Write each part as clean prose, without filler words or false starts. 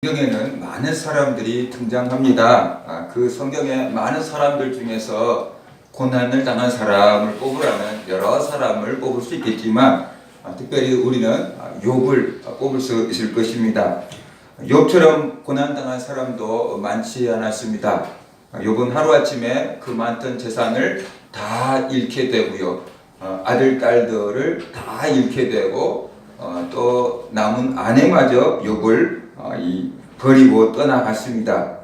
성경에는 많은 사람들이 등장합니다. 그 성경의 많은 사람들 중에서 고난을 당한 사람을 뽑으라면 여러 사람을 뽑을 수 있겠지만 특별히 우리는 욥을 뽑을 수 있을 것입니다. 욥처럼 고난당한 사람도 많지 않았습니다. 욥은 하루아침에 그 많던 재산을 다 잃게 되고요. 아들, 딸들을 다 잃게 되고 또 남은 아내마저 욥을 버리고 떠나갔습니다.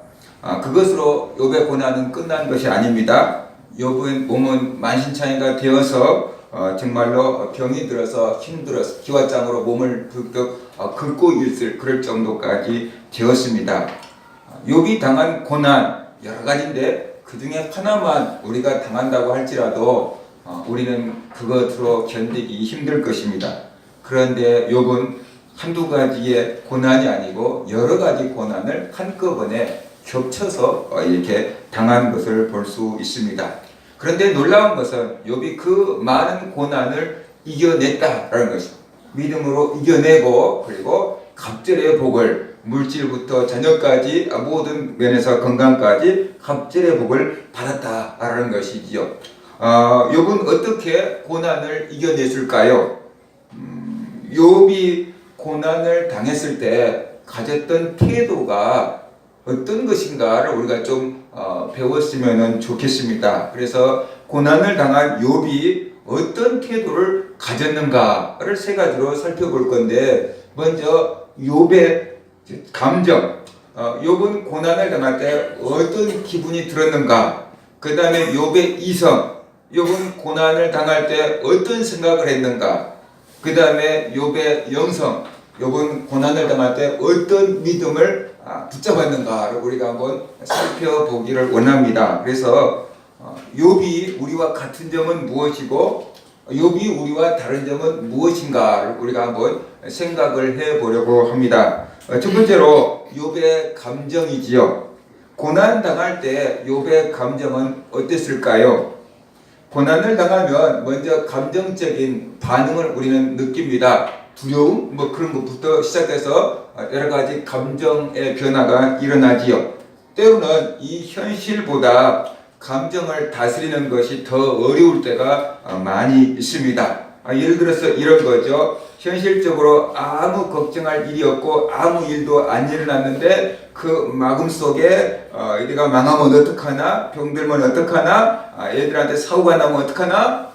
그것으로 욥의 고난은 끝난 것이 아닙니다. 욥의 몸은 만신창이가 되어서 정말로 병이 들어서 힘들어서 기왓장으로 몸을 긁고 있을 그럴 정도까지 되었습니다. 욥이 당한 고난 여러 가지인데 그 중에 하나만 우리가 당한다고 할지라도 우리는 그것으로 견디기 힘들 것입니다. 그런데 욥은 한두 가지의 고난이 아니고 여러 가지 고난을 한꺼번에 겹쳐서 이렇게 당한 것을 볼 수 있습니다. 그런데 놀라운 것은 욥이 그 많은 고난을 이겨냈다라는 것입니다. 믿음으로 이겨내고 그리고 갑절의 복을 물질부터 자녀까지 모든 면에서 건강까지 갑절의 복을 받았다라는 것이지요. 욥은 어떻게 고난을 이겨냈을까요? 욥이 고난을 당했을 때 가졌던 태도가 어떤 것인가를 우리가 좀 배웠으면 좋겠습니다. 그래서 고난을 당한 욥이 어떤 태도를 가졌는가를 세 가지로 살펴볼 건데, 먼저 욥의 감정, 욥은 고난을 당할 때 어떤 기분이 들었는가, 그 다음에 욥의 이성, 욥은 고난을 당할 때 어떤 생각을 했는가, 그 다음에 욥의 영성, 욥은 고난을 당할 때 어떤 믿음을 붙잡았는가를 우리가 한번 살펴보기를 원합니다. 그래서 욥이 우리와 같은 점은 무엇이고 욥이 우리와 다른 점은 무엇인가를 우리가 한번 생각을 해보려고 합니다. 첫 번째로 욥의 감정이지요. 고난 당할 때 욥의 감정은 어땠을까요? 고난을 당하면 먼저 감정적인 반응을 우리는 느낍니다. 두려움, 그런 것부터 시작해서 여러 가지 감정의 변화가 일어나지요. 때로는 이 현실보다 감정을 다스리는 것이 더 어려울 때가 많이 있습니다. 예를 들어서 이런 거죠. 현실적으로 아무 걱정할 일이 없고 아무 일도 안 일어났는데 그 마음 속에 내가 망하면 어떡하나, 병들면 어떡하나, 애들한테 사고가 나면 어떡하나,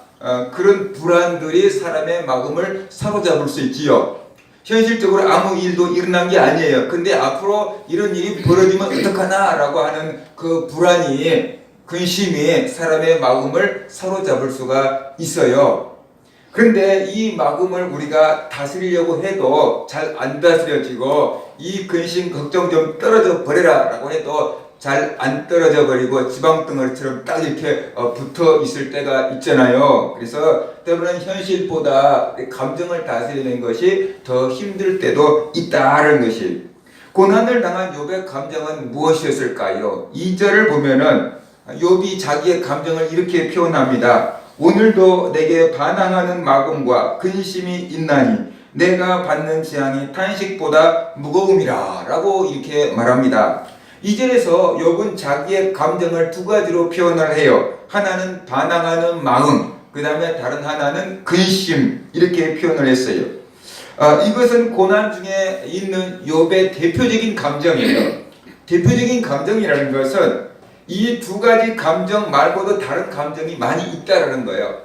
그런 불안들이 사람의 마음을 사로잡을 수 있지요. 현실적으로 아무 일도 일어난 게 아니에요. 근데 앞으로 이런 일이 벌어지면 어떡하나 라고 하는 그 불안이, 근심이 사람의 마음을 사로잡을 수가 있어요. 그런데 이 마음을 우리가 다스리려고 해도 잘 안 다스려지고, 이 근심 걱정 좀 떨어져 버려라 라고 해도 잘 안 떨어져 버리고 지방덩어리처럼 딱 이렇게 붙어 있을 때가 있잖아요. 그래서 때로는 현실보다 감정을 다스리는 것이 더 힘들 때도 있다는 것이, 고난을 당한 욥의 감정은 무엇이었을까요? 2절을 보면은 욥이 자기의 감정을 이렇게 표현합니다. 오늘도 내게 반항하는 마음과 근심이 있나니 내가 받는 재앙이 탄식보다 무거움이라 라고 이렇게 말합니다. 2절에서 욥은 자기의 감정을 두 가지로 표현을 해요. 하나는 반항하는 마음, 그 다음에 다른 하나는 근심, 이렇게 표현을 했어요. 이것은 고난 중에 있는 욥의 대표적인 감정이에요. 대표적인 감정이라는 것은 이 두 가지 감정 말고도 다른 감정이 많이 있다라는 거예요.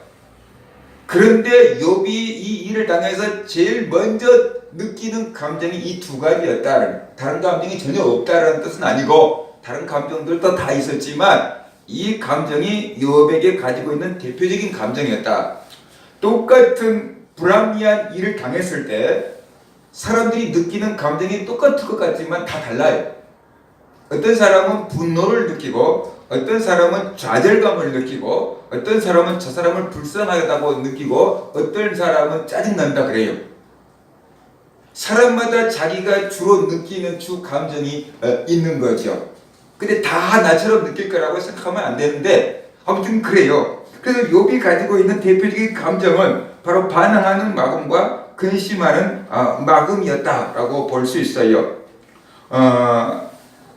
그런데 욥이 이 일을 당해서 제일 먼저 느끼는 감정이 이 두 가지였다. 다른 감정이 전혀 없다라는 뜻은 아니고 다른 감정들도 다 있었지만 이 감정이 욥에게 가지고 있는 대표적인 감정이었다. 똑같은 불합리한 일을 당했을 때 사람들이 느끼는 감정이 똑같을 것 같지만 다 달라요. 어떤 사람은 분노를 느끼고, 어떤 사람은 좌절감을 느끼고, 어떤 사람은 저 사람을 불쌍하다고 느끼고, 어떤 사람은 짜증난다 그래요. 사람마다 자기가 주로 느끼는 주 감정이 있는 거죠. 근데 다 나처럼 느낄 거라고 생각하면 안 되는데 아무튼 그래요. 그래서 욥이 가지고 있는 대표적인 감정은 바로 반항하는 마음과 근심하는 마음이었다라고 볼 수 있어요.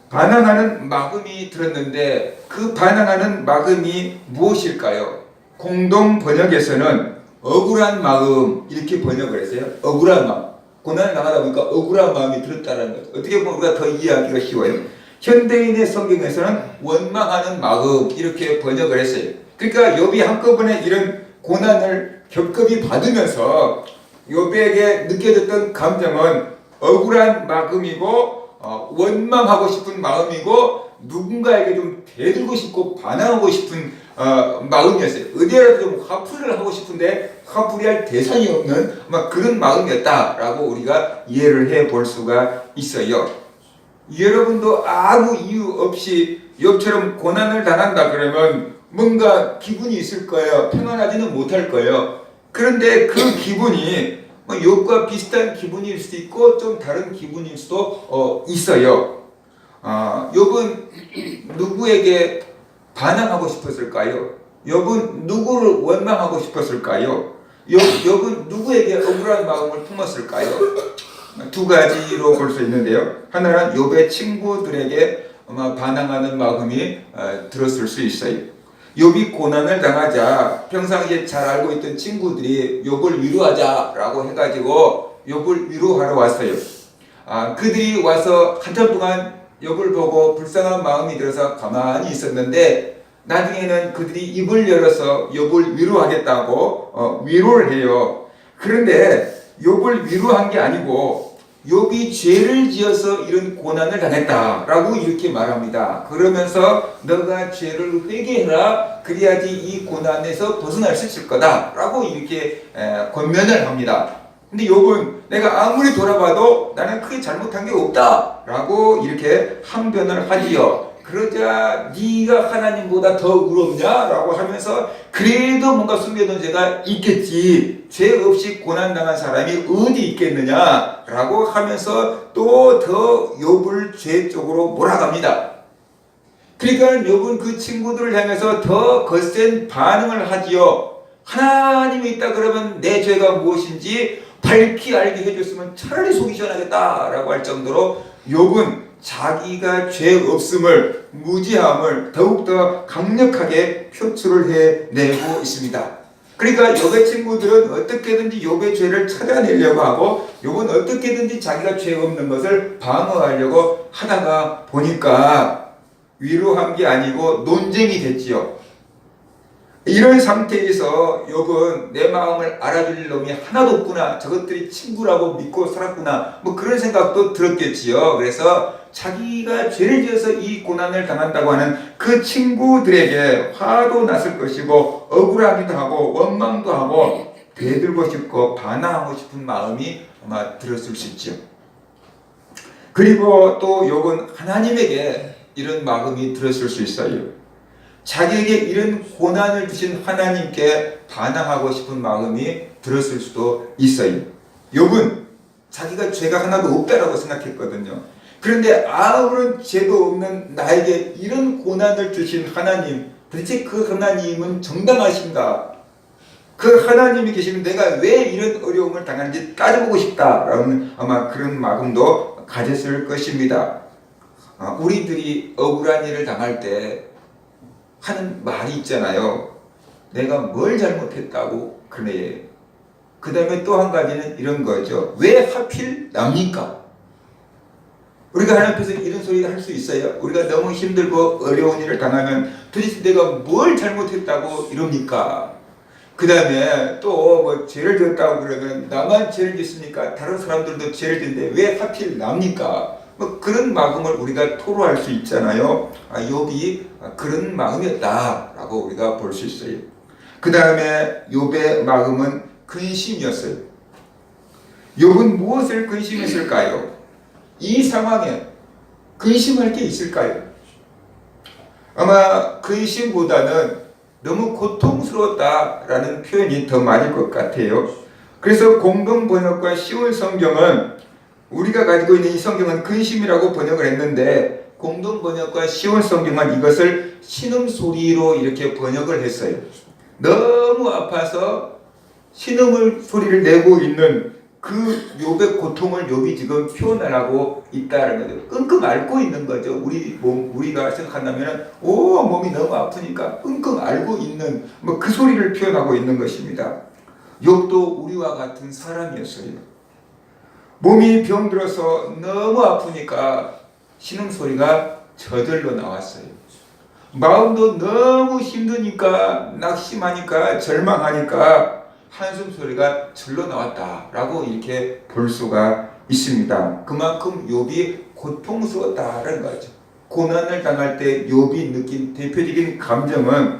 반항하는 마음이 들었는데 그 반항하는 마음이 무엇일까요? 공동 번역에서는 억울한 마음 이렇게 번역을 했어요. 억울한 마음. 고난을 당하다 보니까 억울한 마음이 들었다는 것. 어떻게 보면 우리가 더 이해하기가 쉬워요. 현대인의 성경에서는 원망하는 마음 이렇게 번역을 했어요. 그러니까 욥이 한꺼번에 이런 고난을 겹겹이 받으면서 욥에게 느껴졌던 감정은 억울한 마음이고 원망하고 싶은 마음이고 누군가에게 좀 대들고 싶고 반항하고 싶은 마음이었어요. 어디라도 좀 화풀이를 하고 싶은데 화풀이할 대상이 없는 그런 마음이었다라고 우리가 이해를 해볼 수가 있어요. 여러분도 아무 이유 없이 욥처럼 고난을 당한다 그러면 뭔가 기분이 있을 거예요. 평안하지는 못할 거예요. 그런데 그 기분이 욥과 비슷한 기분일 수도 있고 좀 다른 기분일 수도 있어요. 욥은 누구에게 반항하고 싶었을까요? 욥은 누구를 원망하고 싶었을까요? 욥은 누구에게 억울한 마음을 품었을까요? 두 가지로 볼 수 있는데요. 하나는 욥의 친구들에게 아마 반항하는 마음이 들었을 수 있어요. 욥이 고난을 당하자 평상시에 잘 알고 있던 친구들이 욥을 위로하자라고 해가지고 욥을 위로하러 왔어요. 그들이 와서 한참 동안 욥을 보고 불쌍한 마음이 들어서 가만히 있었는데 나중에는 그들이 입을 열어서 욥을 위로하겠다고 위로를 해요. 그런데 욥을 위로한 게 아니고 욥이 죄를 지어서 이런 고난을 당했다라고 이렇게 말합니다. 그러면서 너가 죄를 회개해라 그래야지 이 고난에서 벗어날 수 있을 거다라고 이렇게 권면을 합니다. 근데 욥은 내가 아무리 돌아봐도 나는 크게 잘못한 게 없다라고 이렇게 항변을 하지요. 그러자 네가 하나님보다 더 의롭냐라고 하면서 그래도 뭔가 숨겨둔 죄가 있겠지. 죄 없이 고난당한 사람이 어디 있겠느냐라고 하면서 또 더 욥을 죄 쪽으로 몰아갑니다. 그러니까 욥은 그 친구들을 향해서 더 거센 반응을 하지요. 하나님이 있다 그러면 내 죄가 무엇인지 밝히 알게 해줬으면 차라리 속이 시원하겠다라고 할 정도로 욥은 자기가 죄 없음을 무지함을 더욱더 강력하게 표출을 해내고 있습니다. 그러니까 욥의 친구들은 어떻게든지 욥의 죄를 찾아내려고 하고 욥은 어떻게든지 자기가 죄 없는 것을 방어하려고 하다가 보니까 위로한 게 아니고 논쟁이 됐지요. 이런 상태에서 욥은 내 마음을 알아줄 놈이 하나도 없구나. 저것들이 친구라고 믿고 살았구나. 그런 생각도 들었겠지요. 그래서 자기가 죄를 지어서 이 고난을 당한다고 하는 그 친구들에게 화도 났을 것이고 억울하기도 하고 원망도 하고 대들고 싶고 반항하고 싶은 마음이 아마 들었을 수 있죠. 그리고 또 욥은 하나님에게 이런 마음이 들었을 수 있어요. 자기에게 이런 고난을 주신 하나님께 반항하고 싶은 마음이 들었을 수도 있어요. 욥은 자기가 죄가 하나도 없다라고 생각했거든요. 그런데 아무런 죄도 없는 나에게 이런 고난을 주신 하나님, 도대체 그 하나님은 정당하신가? 그 하나님이 계시면 내가 왜 이런 어려움을 당하는지 따져보고 싶다라는 아마 그런 마음도 가졌을 것입니다. 우리들이 억울한 일을 당할 때 하는 말이 있잖아요. 내가 뭘 잘못했다고 그래. 그 다음에 또 한 가지는 이런 거죠. 왜 하필 납니까? 우리가 하나님 앞에서 이런 소리를 할 수 있어요. 우리가 너무 힘들고 어려운 일을 당하면 도대체 내가 뭘 잘못했다고 이럽니까? 그 다음에 또 죄를 지었다고 그러면 나만 죄를 짓으니까 다른 사람들도 죄를 짓는데 왜 하필 납니까? 그런 마음을 우리가 토로할 수 있잖아요. 욥이 그런 마음이었다라고 우리가 볼 수 있어요. 그 다음에 욥의 마음은 근심이었어요. 욥은 무엇을 근심했을까요? 이 상황에 근심할 게 있을까요? 아마 근심보다는 너무 고통스러웠다라는 표현이 더 맞을 것 같아요. 그래서 공동 번역과 쉬운 성경은 우리가 가지고 있는 이 성경은 근심이라고 번역을 했는데 공동 번역과 쉬운 성경은 이것을 신음소리로 이렇게 번역을 했어요. 너무 아파서 신음을 소리를 내고 있는 그 욥의 고통을 욥이 지금 표현을 하고 있다는 거죠. 끙끙 앓고 있는 거죠. 우리가 생각한다면 몸이 너무 아프니까 끙끙 앓고 있는 뭐 그 소리를 표현하고 있는 것입니다. 욥도 우리와 같은 사람이었어요. 몸이 병들어서 너무 아프니까 신음소리가 저절로 나왔어요. 마음도 너무 힘드니까, 낙심하니까, 절망하니까 한숨 소리가 절로 나왔다라고 이렇게 볼 수가 있습니다. 그만큼 욥이 고통스러웠다는 거죠. 고난을 당할 때 욥이 느낀 대표적인 감정은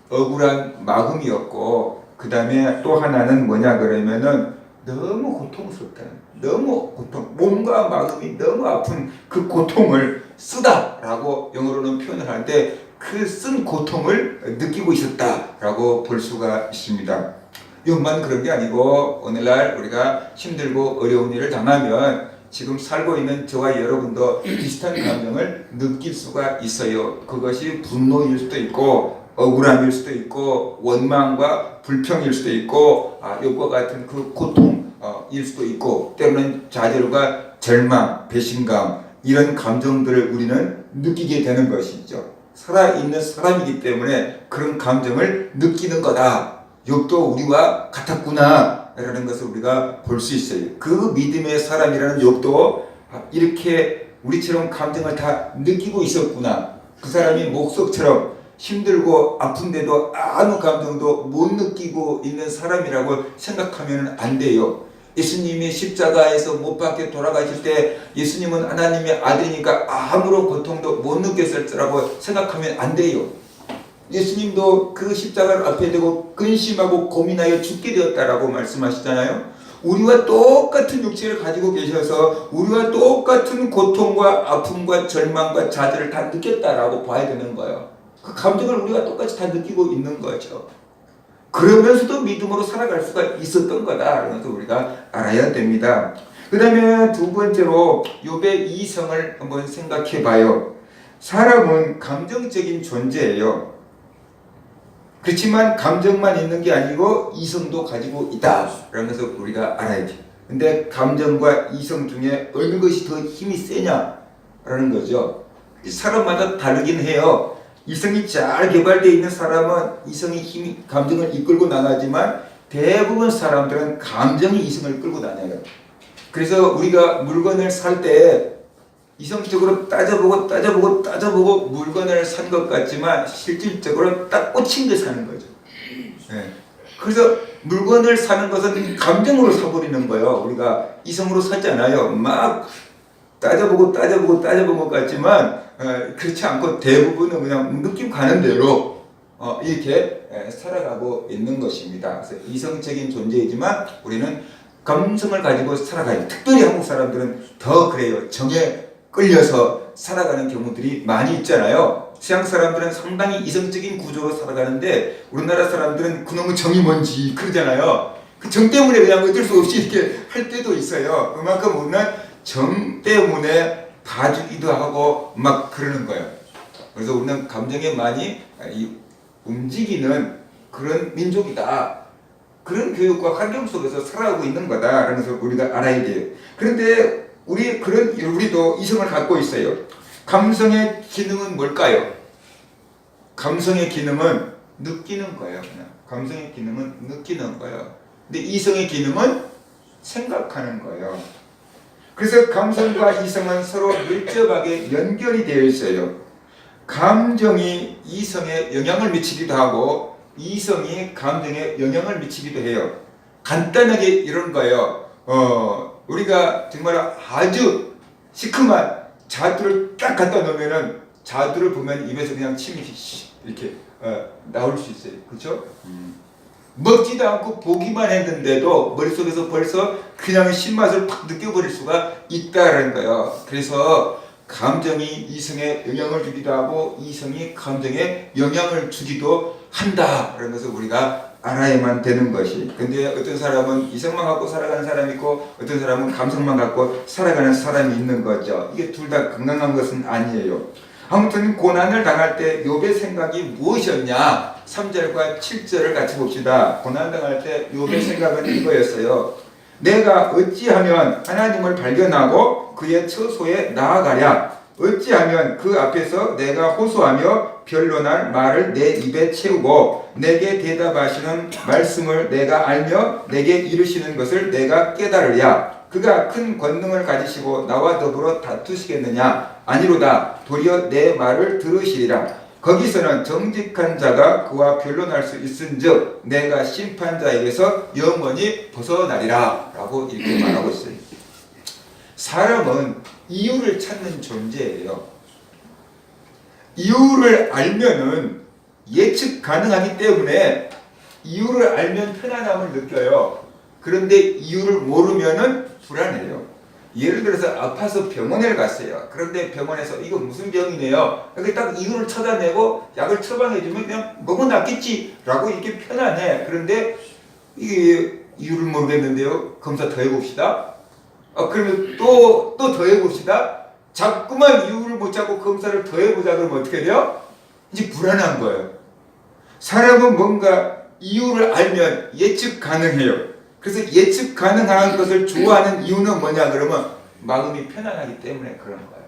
억울한 마음이었고, 그 다음에 또 하나는 뭐냐 그러면은 너무 고통스럽다. 너무 몸과 마음이 너무 아픈 그 고통을 쓰다라고 영어로는 표현을 하는데 그 쓴 고통을 느끼고 있었다라고 볼 수가 있습니다. 욥만 그런 게 아니고 오늘날 우리가 힘들고 어려운 일을 당하면 지금 살고 있는 저와 여러분도 비슷한 감정을 느낄 수가 있어요. 그것이 분노일 수도 있고 억울함일 수도 있고 원망과 불평일 수도 있고 욥과 같은 그 고통일 수도 있고 때로는 좌절과 절망, 배신감 이런 감정들을 우리는 느끼게 되는 것이죠. 살아있는 사람이기 때문에 그런 감정을 느끼는 거다. 욥도 우리와 같았구나 라는 것을 우리가 볼 수 있어요. 그 믿음의 사람이라는 욥도 이렇게 우리처럼 감정을 다 느끼고 있었구나. 그 사람이 목석처럼 힘들고 아픈데도 아무 감정도 못 느끼고 있는 사람이라고 생각하면 안 돼요. 예수님이 십자가에서 못 박혀 돌아가실 때 예수님은 하나님의 아들이니까 아무런 고통도 못 느꼈을 거라고 생각하면 안 돼요. 예수님도 그 십자가를 앞에 대고 근심하고 고민하여 죽게 되었다라고 말씀하시잖아요. 우리와 똑같은 육체를 가지고 계셔서 우리와 똑같은 고통과 아픔과 절망과 좌절을 다 느꼈다라고 봐야 되는 거예요. 그 감정을 우리가 똑같이 다 느끼고 있는 거죠. 그러면서도 믿음으로 살아갈 수가 있었던 거다라는 것을 우리가 알아야 됩니다. 그 다음에 두 번째로 욥의 이성을 한번 생각해 봐요. 사람은 감정적인 존재예요. 그렇지만 감정만 있는 게 아니고 이성도 가지고 있다라는 것을 우리가 알아야죠. 근데 감정과 이성 중에 어느 것이 더 힘이 세냐라는 거죠. 사람마다 다르긴 해요. 이성이 잘 개발되어 있는 사람은 이성이 힘이 감정을 이끌고 나가지만 대부분 사람들은 감정이 이성을 끌고 다녀요. 그래서 우리가 물건을 살 때 이성적으로 따져보고 물건을 산 것 같지만 실질적으로 딱 꽂힌 걸 사는 거죠. 네. 그래서 물건을 사는 것은 감정으로 사버리는 거예요. 우리가 이성으로 사지 않아요. 막 따져본 것 같지만 그렇지 않고 대부분은 그냥 느낌 가는 대로 이렇게 살아가고 있는 것입니다. 그래서 이성적인 존재이지만 우리는 감성을 가지고 살아가요. 특별히 한국 사람들은 더 그래요. 정에 끌려서 살아가는 경우들이 많이 있잖아요. 서양 사람들은 상당히 이성적인 구조로 살아가는데 우리나라 사람들은 그놈의 정이 뭔지 그러잖아요. 그 정 때문에 그냥 어쩔 수 없이 이렇게 할 때도 있어요. 그만큼 우리는 정 때문에 봐주기도 하고 막 그러는 거예요. 그래서 우리는 감정에 많이 움직이는 그런 민족이다. 그런 교육과 환경 속에서 살아가고 있는 거다라는 것을 우리가 알아야 돼요. 그런데 우리도 이성을 갖고 있어요. 감성의 기능은 뭘까요? 감성의 기능은 느끼는 거예요. 그냥. 감성의 기능은 느끼는 거예요. 근데 이성의 기능은 생각하는 거예요. 그래서 감성과 이성은 서로 밀접하게 연결이 되어 있어요. 감정이 이성에 영향을 미치기도 하고 이성이 감정에 영향을 미치기도 해요. 간단하게 이런 거예요. 우리가 정말 아주 시큼한 자두를 딱 갖다 놓으면은 자두를 보면 입에서 그냥 침이 이렇게 나올 수 있어요. 그렇죠? 먹지도 않고 보기만 했는데도 머릿속에서 벌써 그냥 신맛을 팍 느껴버릴 수가 있다는 거예요. 그래서 감정이 이성에 영향을 주기도 하고 이성이 감정에 영향을 주기도 한다라는 것을 우리가 알아야만 되는 것이. 근데 어떤 사람은 이성만 갖고 살아가는 사람이 있고 어떤 사람은 감성만 갖고 살아가는 사람이 있는 거죠. 이게 둘 다 건강한 것은 아니에요. 아무튼 고난을 당할 때 욥의 생각이 무엇이었냐? 3절과 7절을 같이 봅시다. 고난 당할 때 욥의 생각은 이거였어요. 내가 어찌하면 하나님을 발견하고 그의 처소에 나아가랴. 어찌하면 그 앞에서 내가 호소하며 변론할 말을 내 입에 채우고 내게 대답하시는 말씀을 내가 알며 내게 이르시는 것을 내가 깨달으랴. 그가 큰 권능을 가지시고 나와 더불어 다투시겠느냐? 아니로다. 도리어 내 말을 들으시리라. 거기서는 정직한 자가 그와 변론할 수 있은즉 내가 심판자에게서 영원히 벗어나리라 라고 이렇게 말하고 있어요. 사람은 이유를 찾는 존재예요. 이유를 알면은 예측 가능하기 때문에 이유를 알면 편안함을 느껴요. 그런데 이유를 모르면은 불안해요. 예를 들어서 아파서 병원에 갔어요. 그런데 병원에서 이거 무슨 병이네요. 이렇게 딱 이유를 찾아내고 약을 처방해주면 그냥 먹으면 낫겠지 라고 이렇게 편안해. 그런데 이게 이유를 모르겠는데요. 검사 더 해봅시다. 그러면 또 더 해봅시다. 자꾸만 이유를 못 찾고 검사를 더 해보자 그러면 어떻게 돼요? 이제 불안한 거예요. 사람은 뭔가 이유를 알면 예측 가능해요. 그래서 예측 가능한 것을 좋아하는 이유는 뭐냐 그러면 마음이 편안하기 때문에 그런 거예요.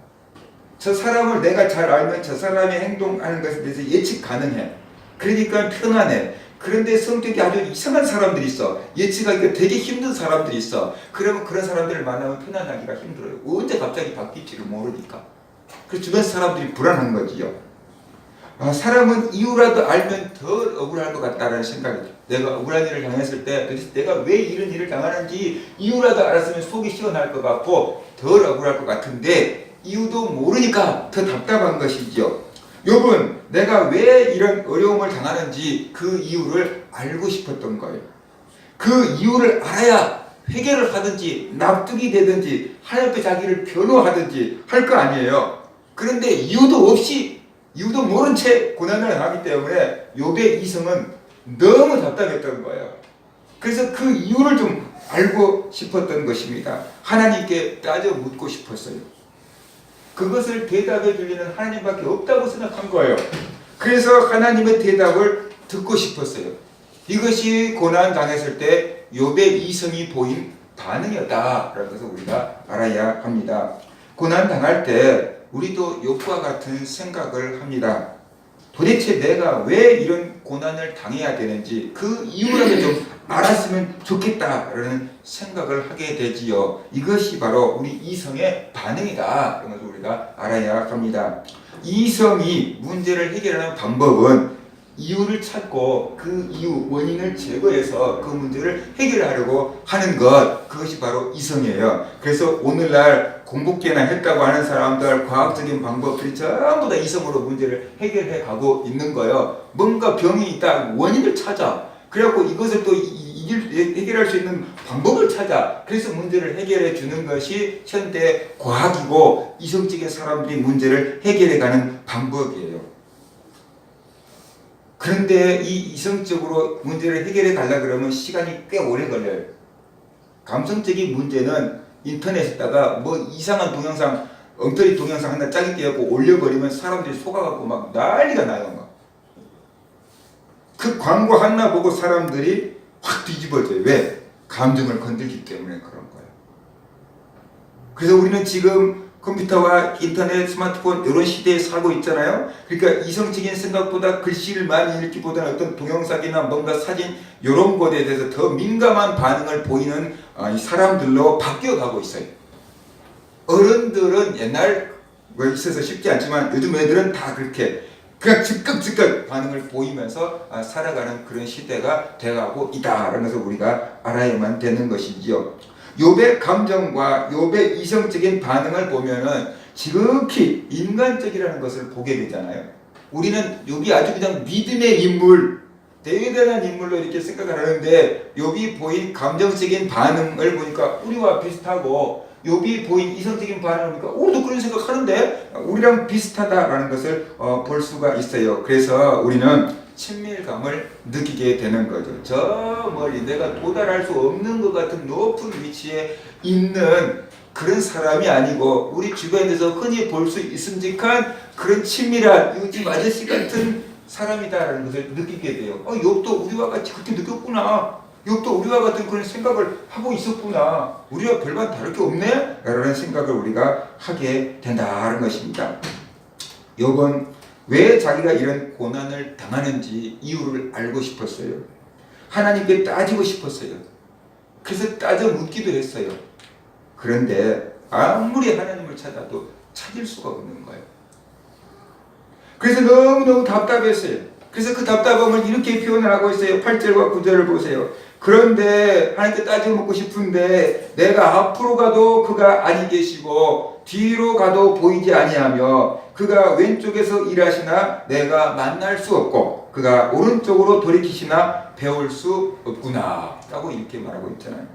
저 사람을 내가 잘 알면 저 사람이 행동하는 것에 대해서 예측 가능해. 그러니까 편안해. 그런데 성격이 아주 이상한 사람들이 있어. 예측하기가 되게 힘든 사람들이 있어. 그러면 그런 사람들을 만나면 편안하기가 힘들어요. 언제 갑자기 바뀔지를 모르니까. 그래서 주변 사람들이 불안한 거지요. 사람은 이유라도 알면 덜 억울할 것 같다는 생각이 들어요. 내가 억울한 일을 당했을 때 도대체 내가 왜 이런 일을 당하는지 이유라도 알았으면 속이 시원할 것 같고 덜 억울할 것 같은데 이유도 모르니까 더 답답한 것이죠. 욥은 내가 왜 이런 어려움을 당하는지 그 이유를 알고 싶었던 거예요. 그 이유를 알아야 회개를 하든지 납득이 되든지 하나님 앞에 자기를 변호하든지 할 거 아니에요. 그런데 이유도 없이 이유도 모른 채 고난을 하기 때문에 욥의 이성은 너무 답답했던 거예요. 그래서 그 이유를 좀 알고 싶었던 것입니다. 하나님께 따져 묻고 싶었어요. 그것을 대답해 주리는 하나님밖에 없다고 생각한 거예요. 그래서 하나님의 대답을 듣고 싶었어요. 이것이 고난 당했을 때 욥의 이성이 보인 반응이었다라는 것을 우리가 알아야 합니다. 고난 당할 때 우리도 욥과 같은 생각을 합니다. 도대체 내가 왜 이런 고난을 당해야 되는지 그 이유라도 좀 알았으면 좋겠다라는 생각을 하게 되지요. 이것이 바로 우리 이성의 반응이다. 이런 것을 우리가 알아야 합니다. 이성이 문제를 해결하는 방법은 이유를 찾고 그 이유, 원인을 제거해서 그 문제를 해결하려고 하는 것, 그것이 바로 이성이에요. 그래서 오늘날 공부계나 했다고 하는 사람들, 과학적인 방법들이 전부 다 이성으로 문제를 해결해 가고 있는 거예요. 뭔가 병이 있다, 원인을 찾아. 그래갖고 이것을 또 해결할 수 있는 방법을 찾아. 그래서 문제를 해결해 주는 것이 현대 과학이고 이성적인 사람들이 문제를 해결해 가는 방법이에요. 그런데 이 이성적으로 문제를 해결해 가려고 그러면 시간이 꽤 오래 걸려요. 감성적인 문제는 인터넷에다가 뭐 이상한 동영상, 엉터리 동영상 하나 짜게 띄어갖고 올려버리면 사람들이 속아갖고 막 난리가 나요. 막. 그 광고 하나 보고 사람들이 확 뒤집어져요. 왜? 감정을 건들기 때문에 그런 거예요. 그래서 우리는 지금 컴퓨터와 인터넷, 스마트폰 이런 시대에 살고 있잖아요. 그러니까 이성적인 생각보다 글씨를 많이 읽기보다는 어떤 동영상이나 뭔가 사진 이런 것에 대해서 더 민감한 반응을 보이는 사람들로 바뀌어가고 있어요. 어른들은 옛날 뭐 있어서 쉽지 않지만 요즘 애들은 다 그렇게 그냥 즉각 반응을 보이면서 살아가는 그런 시대가 돼가고 있다라는 것을 우리가 알아야만 되는 것이지요. 욥의 감정과 욥의 이성적인 반응을 보면은 지극히 인간적이라는 것을 보게 되잖아요. 우리는 욥이 아주 그냥 믿음의 인물, 대단한 인물로 이렇게 생각을 하는데 욥이 보인 감정적인 반응을 보니까 우리와 비슷하고 욥이 보인 이성적인 반응을 보니까 우리도 그런 생각하는데 우리랑 비슷하다라는 것을 볼 수가 있어요. 그래서 우리는 친밀감을 느끼게 되는 거죠. 저 멀리 내가 도달할 수 없는 것 같은 높은 위치에 있는 그런 사람이 아니고 우리 주변에서 흔히 볼 수 있음직한 그런 친밀한 요즘 아저씨 같은 사람이다라는 것을 느끼게 돼요. 욥도 우리와 같이 그렇게 느꼈구나. 욥도 우리와 같은 그런 생각을 하고 있었구나. 우리와 별반 다를 게 없네? 라는 생각을 우리가 하게 된다는 것입니다. 욥은 왜 자기가 이런 고난을 당하는지 이유를 알고 싶었어요. 하나님께 따지고 싶었어요. 그래서 따져 묻기도 했어요. 그런데 아무리 하나님을 찾아도 찾을 수가 없는 거예요. 그래서 너무너무 답답했어요. 그래서 그 답답함을 이렇게 표현을 하고 있어요. 8절과 9절을 보세요. 그런데 하나님께 따져 묻고 싶은데 내가 앞으로 가도 그가 아니 계시고 뒤로 가도 보이지 아니하며 그가 왼쪽에서 일하시나 내가 만날 수 없고 그가 오른쪽으로 돌이키시나 배울 수 없구나 라고 이렇게 말하고 있잖아요.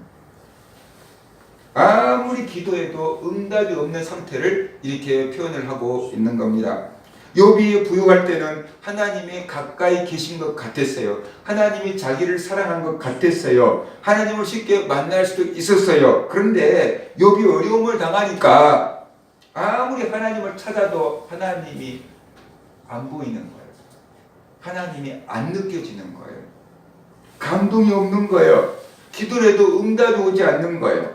아무리 기도해도 응답이 없는 상태를 이렇게 표현을 하고 있는 겁니다. 욥이 부유할 때는 하나님이 가까이 계신 것 같았어요. 하나님이 자기를 사랑한 것 같았어요. 하나님을 쉽게 만날 수도 있었어요. 그런데 욥이 어려움을 당하니까 아무리 하나님을 찾아도 하나님이 안 보이는 거예요. 하나님이 안 느껴지는 거예요. 감동이 없는 거예요. 기도를 해도 응답이 오지 않는 거예요.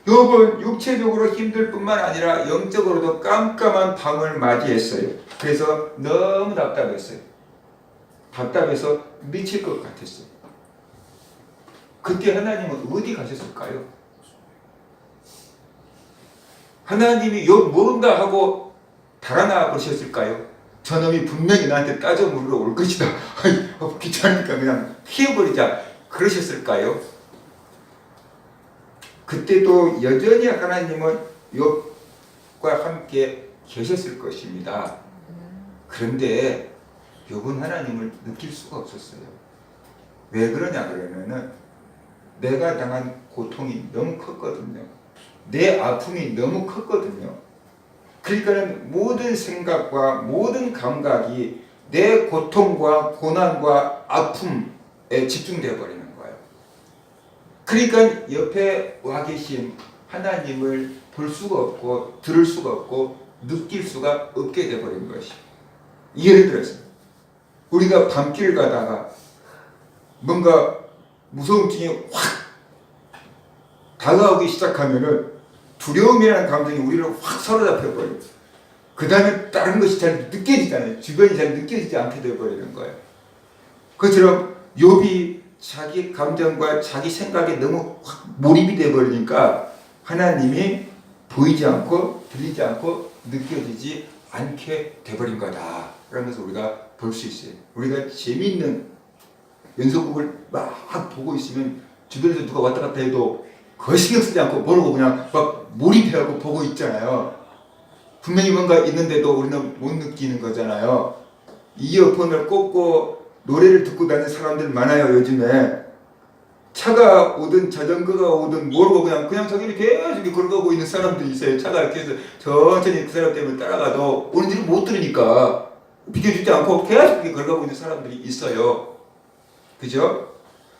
욥은 육체적으로 힘들 뿐만 아니라 영적으로도 깜깜한 밤을 맞이했어요. 그래서 너무 답답했어요. 답답해서 미칠 것 같았어요. 그때 하나님은 어디 가셨을까요? 하나님이 욥 모른다 하고 달아나 보셨을까요? 저놈이 분명히 나한테 따져 물으러 올 것이다. 귀찮으니까 그냥 피해버리자. 그러셨을까요? 그때도 여전히 하나님은 욥과 함께 계셨을 것입니다. 그런데 욥은 하나님을 느낄 수가 없었어요. 왜 그러냐 그러면은 내가 당한 고통이 너무 컸거든요. 내 아픔이 너무 컸거든요. 그러니까는 모든 생각과 모든 감각이 내 고통과 고난과 아픔에 집중되어 버리는 거예요. 그러니까 옆에 와 계신 하나님을 볼 수가 없고 들을 수가 없고 느낄 수가 없게 되어버린 것이. 예를 들어서 우리가 밤길 가다가 뭔가 무서움증이 확 다가오기 시작하면은 두려움이라는 감정이 우리를 확 사로잡혀 버려요. 그 다음에 다른 것이 잘 느껴지잖아요. 주변이 잘 느껴지지 않게 되어버리는 거예요. 그처럼 욥이 자기 감정과 자기 생각에 너무 확 몰입이 되어버리니까 하나님이 보이지 않고 들리지 않고 느껴지지 않게 돼버린 거다 라는 것을 우리가 볼 수 있어요. 우리가 재미있는 연속극을 막 보고 있으면 주변에서 누가 왔다 갔다 해도 거의 신경 쓰지 않고 모르고 그냥 막 몰입해하고 보고 있잖아요. 분명히 뭔가 있는데도 우리는 못 느끼는 거잖아요. 이어폰을 꽂고 노래를 듣고 다니는 사람들 많아요. 요즘에 차가 오든 자전거가 오든 모르고 그냥 저기를 계속 걸어가고 있는 사람들이 있어요. 차가 이렇게 해서 천천히 그 사람 때문에 따라가도 오는지를 못 들으니까 비켜주지 않고 계속 걸어가고 있는 사람들이 있어요. 그죠?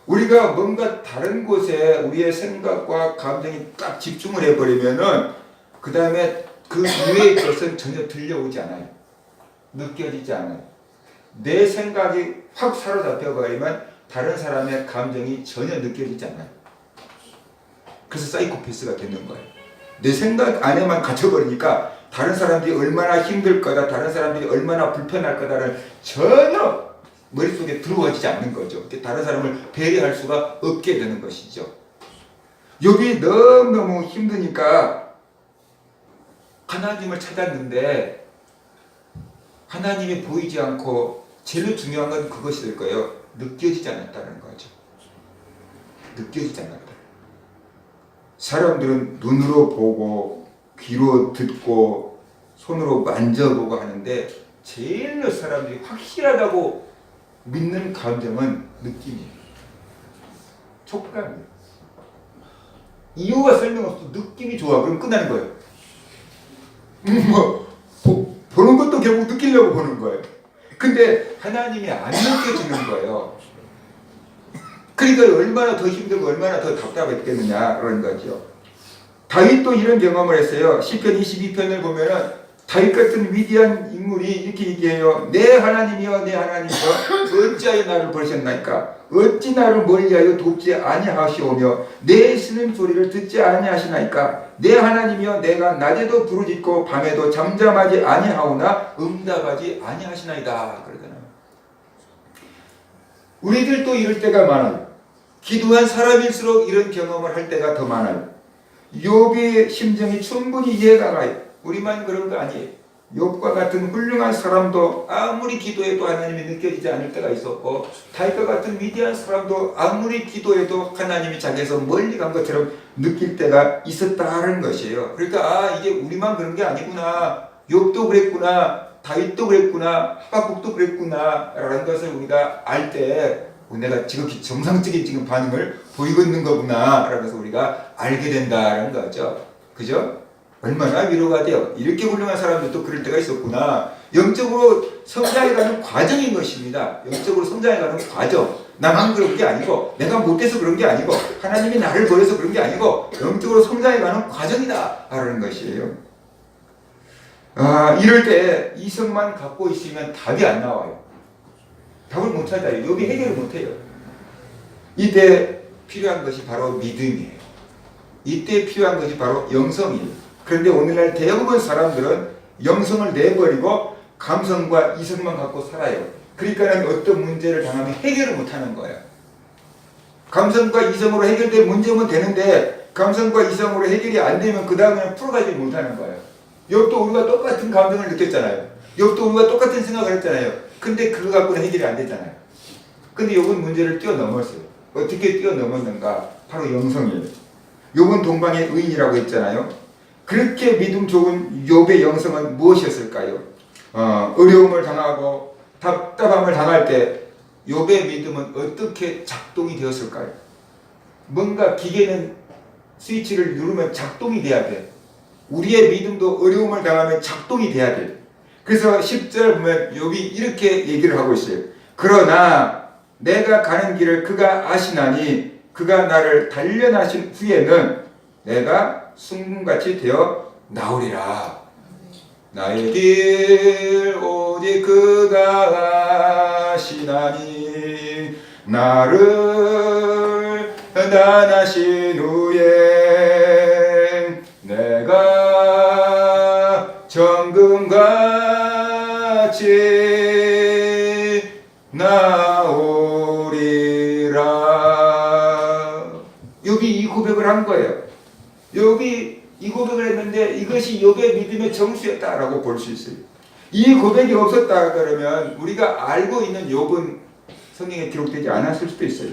우리가 뭔가 다른 곳에 우리의 생각과 감정이 딱 집중을 해버리면은 그 다음에 그 이외의 것은 전혀 들려오지 않아요. 느껴지지 않아요. 내 생각이 확 사로잡혀 버리면 다른 사람의 감정이 전혀 느껴지지 않아요. 그래서 사이코패스가 되는 거예요. 내 생각 안에만 갇혀버리니까 다른 사람들이 얼마나 힘들 거다, 다른 사람들이 얼마나 불편할 거다를 전혀 머릿속에 들어와지지 않는 거죠. 다른 사람을 배려할 수가 없게 되는 것이죠. 욥이 너무너무 힘드니까 하나님을 찾았는데 하나님이 보이지 않고 제일 중요한 건 그것이 될 거예요. 느껴지지 않았다는 거죠. 느껴지지 않았다. 사람들은 눈으로 보고 귀로 듣고 손으로 만져보고 하는데 제일 사람들이 확실하다고 믿는 감정은 느낌이에요. 촉감이에요. 이유가 설명 없어. 느낌이 좋아. 그럼 끝나는 거예요. 보는 것도 결국 느끼려고 보는 거예요. 근데 하나님이 안 느껴지는 거예요. 그러니까 얼마나 더 힘들고 얼마나 더 답답했겠느냐 그런 거죠. 다윗도 이런 경험을 했어요. 시편 22편을 보면은 다윗 같은 위대한 인물이 이렇게 얘기해요. 내 하나님이여 내 하나님이여 어찌하여 나를 버리셨나이까? 어찌 나를 멀리하여 돕지 아니하시오며 내 쓰는 소리를 듣지 아니하시나이까? 내 하나님이여 내가 낮에도 부르짖고 밤에도 잠잠하지 아니하오나 응답하지 아니하시나이다. 그러잖아요. 우리들도 이럴 때가 많아요. 기도한 사람일수록 이런 경험을 할 때가 더 많아요. 욥의 심정이 충분히 이해가 가요. 우리만 그런 거 아니에요. 욥과 같은 훌륭한 사람도 아무리 기도해도 하나님이 느껴지지 않을 때가 있었고, 다윗과 같은 위대한 사람도 아무리 기도해도 하나님이 자기에서 멀리 간 것처럼 느낄 때가 있었다는 것이에요. 그러니까 이게 우리만 그런 게 아니구나, 욥도 그랬구나, 다윗도 그랬구나, 하박국도 그랬구나 라는 것을 우리가 알 때 내가 지극히 정상적인 지금 반응을 보이고 있는 거구나 라면서 우리가 알게 된다는 거죠. 그죠? 얼마나 위로가 돼요. 이렇게 훌륭한 사람들도 그럴 때가 있었구나. 영적으로 성장해가는 과정인 것입니다. 영적으로 성장해가는 과정. 나만 그런 게 아니고, 내가 못해서 그런 게 아니고, 하나님이 나를 버려서 그런 게 아니고, 영적으로 성장해가는 과정이다 라는 것이에요. 이럴 때 이성만 갖고 있으면 답이 안 나와요. 답을 못 찾아요. 여기 해결을 못 해요. 이때 필요한 것이 바로 믿음이에요. 이때 필요한 것이 바로 영성이에요. 그런데 오늘날 대부분 사람들은 영성을 내버리고 감성과 이성만 갖고 살아요. 그러니까 어떤 문제를 당하면 해결을 못하는 거예요. 감성과 이성으로 해결된 문제면 되는데 감성과 이성으로 해결이 안 되면 그 다음에는 풀어가지 못하는 거예요. 욥도 우리가 똑같은 감정을 느꼈잖아요. 욥도 우리가 똑같은 생각을 했잖아요. 근데 그거 갖고는 해결이 안 되잖아요. 근데 욥은 문제를 뛰어넘었어요. 어떻게 뛰어넘었는가? 바로 영성이에요. 욥은 동방의 의인이라고 했잖아요. 그렇게 믿음 좋은 욥의 영성은 무엇이었을까요? 어려움을 당하고 답답함을 당할 때 욥의 믿음은 어떻게 작동이 되었을까요? 뭔가 기계는 스위치를 누르면 작동이 돼야 돼. 우리의 믿음도 어려움을 당하면 작동이 돼야 돼. 그래서 10절 보면 욥이 이렇게 얘기를 하고 있어요. 그러나 내가 가는 길을 그가 아시나니 그가 나를 단련하신 후에는 내가 순금같이 되어 나오리라. 나의 길 오직 그가 아시나니 나를 단련하신 후에 내가 정금같이 나오리라. 욥이 이 고백을 한 거예요. 욥이 이 고백을 했는데 이것이 욥의 믿음의 정수였다라고 볼 수 있어요. 이 고백이 없었다 그러면 우리가 알고 있는 욥은 성경에 기록되지 않았을 수도 있어요.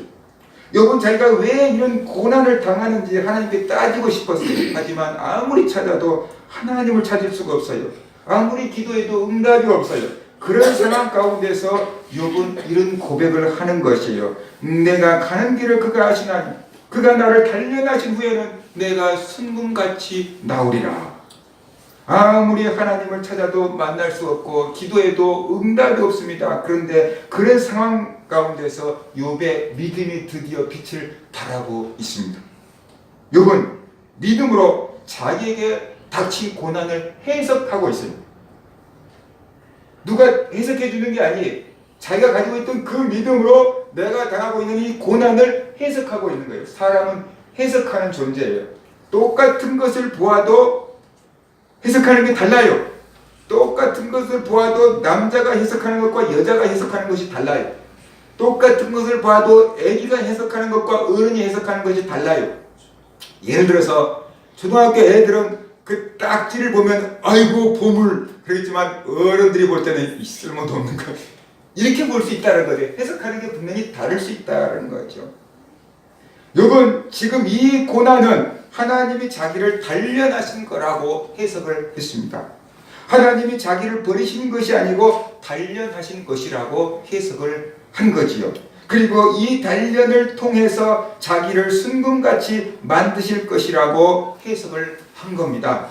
욥은 자기가 왜 이런 고난을 당하는지 하나님께 따지고 싶었어요. 하지만 아무리 찾아도 하나님을 찾을 수가 없어요. 아무리 기도해도 응답이 없어요. 그런 상황 가운데서 욥은 이런 고백을 하는 것이에요. 내가 가는 길을 그가 아시나니 그가 나를 단련하신 후에는 내가 순금같이 나오리라. 아무리 하나님을 찾아도 만날 수 없고 기도해도 응답이 없습니다. 그런데 그런 상황 가운데서 욥의 믿음이 드디어 빛을 발하고 있습니다. 욥은 믿음으로 자기에게 닥친 고난을 해석하고 있어요. 누가 해석해 주는 게 아니에요. 자기가 가지고 있던 그 믿음으로 내가 당하고 있는 이 고난을 해석하고 있는 거예요. 사람은 해석하는 존재예요. 똑같은 것을 보아도 해석하는 게 달라요. 똑같은 것을 보아도 남자가 해석하는 것과 여자가 해석하는 것이 달라요. 똑같은 것을 봐도 아기가 해석하는 것과 어른이 해석하는 것이 달라요. 예를 들어서 초등학교 애들은 그 딱지를 보면 아이고 보물 그러겠지만 어른들이 볼 때는 쓸모도 없는 거 이렇게 볼 수 있다는 거죠. 해석하는 게 분명히 다를 수 있다는 거죠. 욥은 지금 이 고난은 하나님이 자기를 단련하신 거라고 해석을 했습니다. 하나님이 자기를 버리신 것이 아니고 단련하신 것이라고 해석을 한 거지요. 그리고 이 단련을 통해서 자기를 순금같이 만드실 것이라고 해석을 한 겁니다.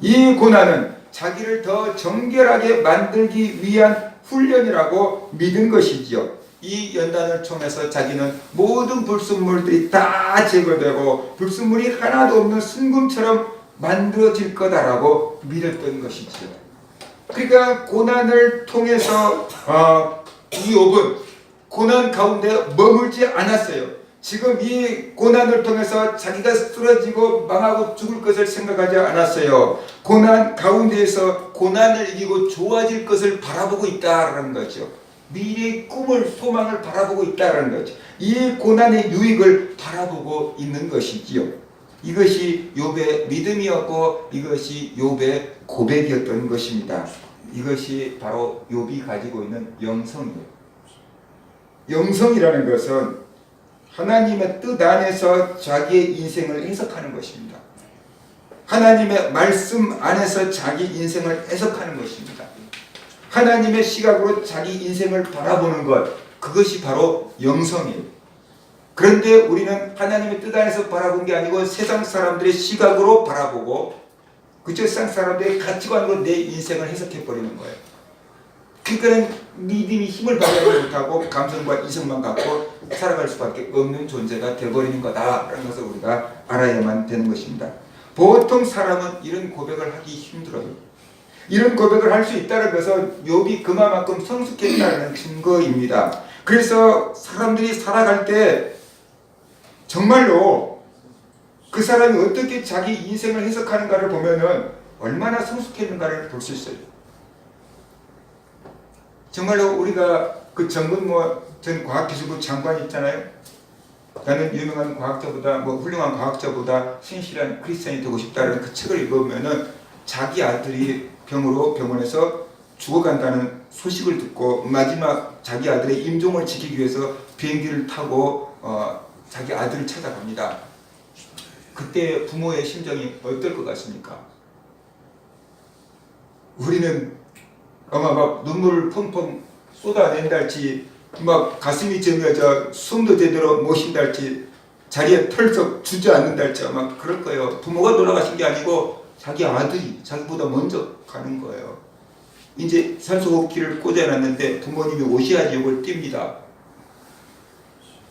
이 고난은 자기를 더 정결하게 만들기 위한 훈련이라고 믿은 것이지요. 이 연단을 통해서 자기는 모든 불순물들이 다 제거되고 불순물이 하나도 없는 순금처럼 만들어질 거다라고 믿었던 것이지요. 그러니까 고난을 통해서 이 욥은 고난 가운데 머물지 않았어요. 지금 이 고난을 통해서 자기가 쓰러지고 망하고 죽을 것을 생각하지 않았어요. 고난 가운데에서 고난을 이기고 좋아질 것을 바라보고 있다라는 거죠. 미래의 꿈을 소망을 바라보고 있다라는 거죠. 이 고난의 유익을 바라보고 있는 것이지요. 이것이 욥의 믿음이었고 이것이 욥의 고백이었던 것입니다. 이것이 바로 욥이 가지고 있는 영성이에요. 영성이라는 것은 하나님의 뜻 안에서 자기의 인생을 해석하는 것입니다. 하나님의 말씀 안에서 자기 인생을 해석하는 것입니다. 하나님의 시각으로 자기 인생을 바라보는 것, 그것이 바로 영성이에요. 그런데 우리는 하나님의 뜻 안에서 바라본 게 아니고 세상 사람들의 시각으로 바라보고 그저 세상 사람들의 가치관으로 내 인생을 해석해버리는 거예요. 그러니까 믿음이 힘을 발휘하지 못하고 감성과 이성만 갖고 살아갈 수밖에 없는 존재가 되어버리는 거다라는 것을 우리가 알아야만 되는 것입니다. 보통 사람은 이런 고백을 하기 힘들어요. 이런 고백을 할 수 있다는 것은 욥이 그만큼 성숙했다는 증거입니다. 그래서 사람들이 살아갈 때 정말로 그 사람이 어떻게 자기 인생을 해석하는가를 보면은 얼마나 성숙했는가를 볼 수 있어요. 정말로 우리가 그 정근모 전 과학기술부 장관 있잖아요. 나는 유명한 과학자보다 훌륭한 과학자보다 신실한 크리스찬이 되고 싶다는 그 책을 읽으면은 자기 아들이 병원에서 죽어간다는 소식을 듣고 마지막 자기 아들의 임종을 지키기 위해서 비행기를 타고 자기 아들을 찾아갑니다. 그때 부모의 심정이 어떨 것 같습니까? 우리는 아마 막 눈물을 펑펑 쏟아낸달지 막 가슴이 저며져 숨도 제대로 못 쉰달지 자리에 털썩 주저앉는달지 아마 그럴 거예요. 부모가 돌아가신 게 아니고 자기 아들이 자기보다 먼저 가는 거예요. 이제 산소호흡기를 꽂아놨는데 부모님이 오셔야지 이걸 띱니다.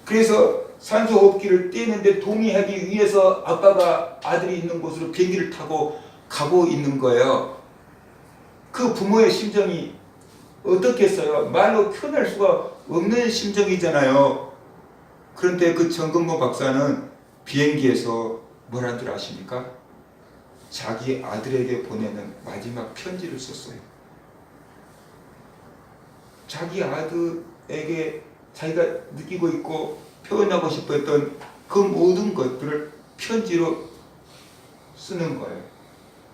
그래서 산소호흡기를 떼는데 동의하기 위해서 아빠가 아들이 있는 곳으로 비행기를 타고 가고 있는 거예요. 그 부모의 심정이 어떻겠어요? 말로 표현할 수가 없는 심정이잖아요. 그런데 그 정근모 박사는 비행기에서 뭐라는 줄 아십니까? 자기 아들에게 보내는 마지막 편지를 썼어요. 자기 아들에게 자기가 느끼고 있고 표현하고 싶어 했던 그 모든 것들을 편지로 쓰는 거예요.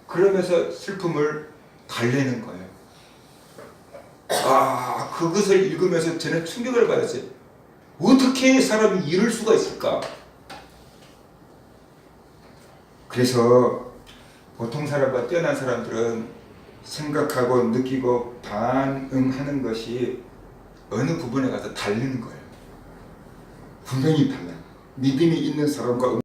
그러면서 슬픔을 달래는 거예요. 그것을 읽으면서 저는 충격을 받았어요. 어떻게 사람이 이럴 수가 있을까? 그래서 보통 사람과 뛰어난 사람들은 생각하고 느끼고 반응하는 것이 어느 부분에 가서 다르는 거예요. 분명히 달라요. 믿음이 있는 사람과